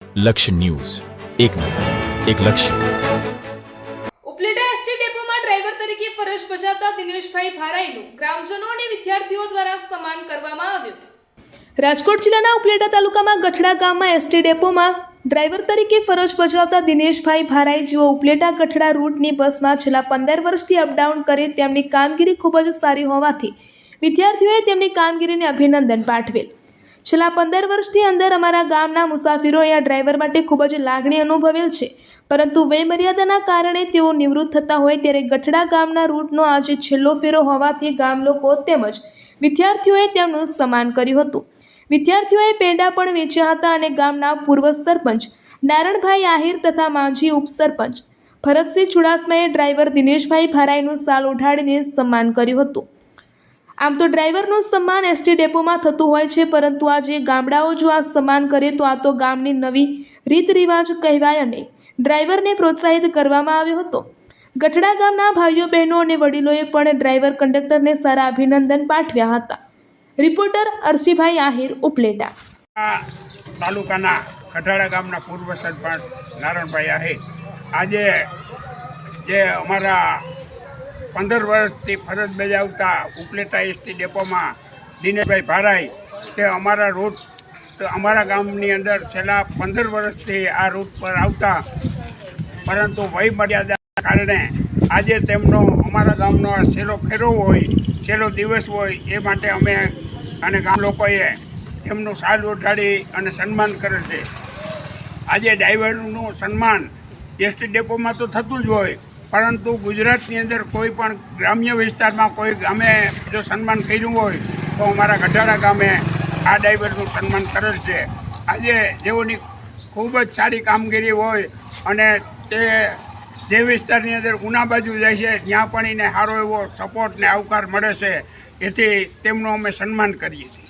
લક્ષ્ય ન્યૂઝ, એક નજર, એક લક્ષ્ય. ઉપલેટા એસટી ડેપોમાં ડ્રાઈવર તરીકે ફરજ બજાવતા દિનેશભાઈ ભારાઈનું ગ્રામજનો અને વિદ્યાર્થીઓ દ્વારા સન્માન કરવામાં આવ્યું. રાજકોટ જિલ્લાના ઉપલેટા તાલુકામાં ગઠડા ગામમાં એસટી ડેપોમાં ડ્રાઈવર તરીકે ફરજ બજાવતા દિનેશભાઈ ભારાઈ જેઓ ઉપલેટા ગઠડા રૂટની બસમાં છેલ્લા 15 વર્ષથી અપડાઉન કરે તેમની કામગીરી ખૂબ જ સારી હોવાથી વિદ્યાર્થીઓએ તેમની કામગીરીને અભિનંદન પાઠવેલ. છેલ્લા 15 વર્ષથી અંદર અમારા ગામના મુસાફરોએ આ ડ્રાઈવર માટે ખૂબ જ લાગણી અનુભવેલ છે, પરંતુ વયમર્યાદાના કારણે તેઓ નિવૃત્ત થતા હોય ત્યારે ગઠડા ગામના રૂટનો આજે છેલ્લો ફેરો હોવાથી ગામ લોકો તેમજ વિદ્યાર્થીઓએ તેમનું સન્માન કર્યું હતું. વિદ્યાર્થીઓએ પેંડા પણ વેચ્યા હતા અને ગામના પૂર્વ સરપંચ નારણભાઈ આહિર તથા માજી ઉપસરપંચ ભરતસિંહ ચુડાસમાએ ડ્રાઈવર દિનેશભાઈ ભારાઈનું સાલ ઓઢાડીને સન્માન કર્યું હતું. આમ તો ડ્રાઈવરનું સન્માન એસટી ડેપોમાં થતું હોય છે, પરંતુ આજે ગામડાઓ જો આ સન્માન કરે તો આ તો ગામની નવી રીત રિવાજ કહેવાય અને ડ્રાઈવરને પ્રોત્સાહિત કરવામાં આવ્યો હતો. ગઠડા ગામના ભાઈઓ બહેનો અને વડીલોએ પણ ડ્રાઈવર કંડક્ટરને સારા અભિનંદન પાઠવ્યા હતા. રિપોર્ટર અરસીભાઈ આહિર, ઉપલેટા. તાલુકાના ગઠડા ગામના પૂર્વ સરપંચ નારણભાઈ આહિર આજે જે અમારા 15 વર્ષથી ફરજ બજાવતા ઉપલેટા એસટી ડેપોમાં દિનેશભાઈ ભારાઈ તે અમારા રૂટ અમારા ગામની અંદર છેલ્લા 15 વર્ષથી આ રૂટ પર આવતા, પરંતુ વય મર્યાદાના કારણે આજે તેમનો અમારા ગામનો છેલ્લો ફેરો હોય, છેલ્લો દિવસ હોય, એ માટે અમે અને ગામ લોકોએ તેમનું સાલ ઓઢાડી અને સન્માન કરે છે. આજે ડ્રાઈવરનું સન્માન એસટી ડેપોમાં તો થતું જ હોય, પરંતુ ગુજરાતની અંદર કોઈ પણ ગ્રામ્ય વિસ્તારમાં કોઈ ગામે જો સન્માન કર્યું હોય તો અમારા ગઠાડા ગામે આ ડ્રાઈવરનું સન્માન કરેલ છે. આજે જેઓની ખૂબ જ સારી કામગીરી હોય અને તે જે વિસ્તારની અંદર ઉના બાજુ જાય છે ત્યાં પણ એને સારો એવો સપોર્ટ ને આવકાર મળે છે, એથી તેમનું અમે સન્માન કરીએ છીએ.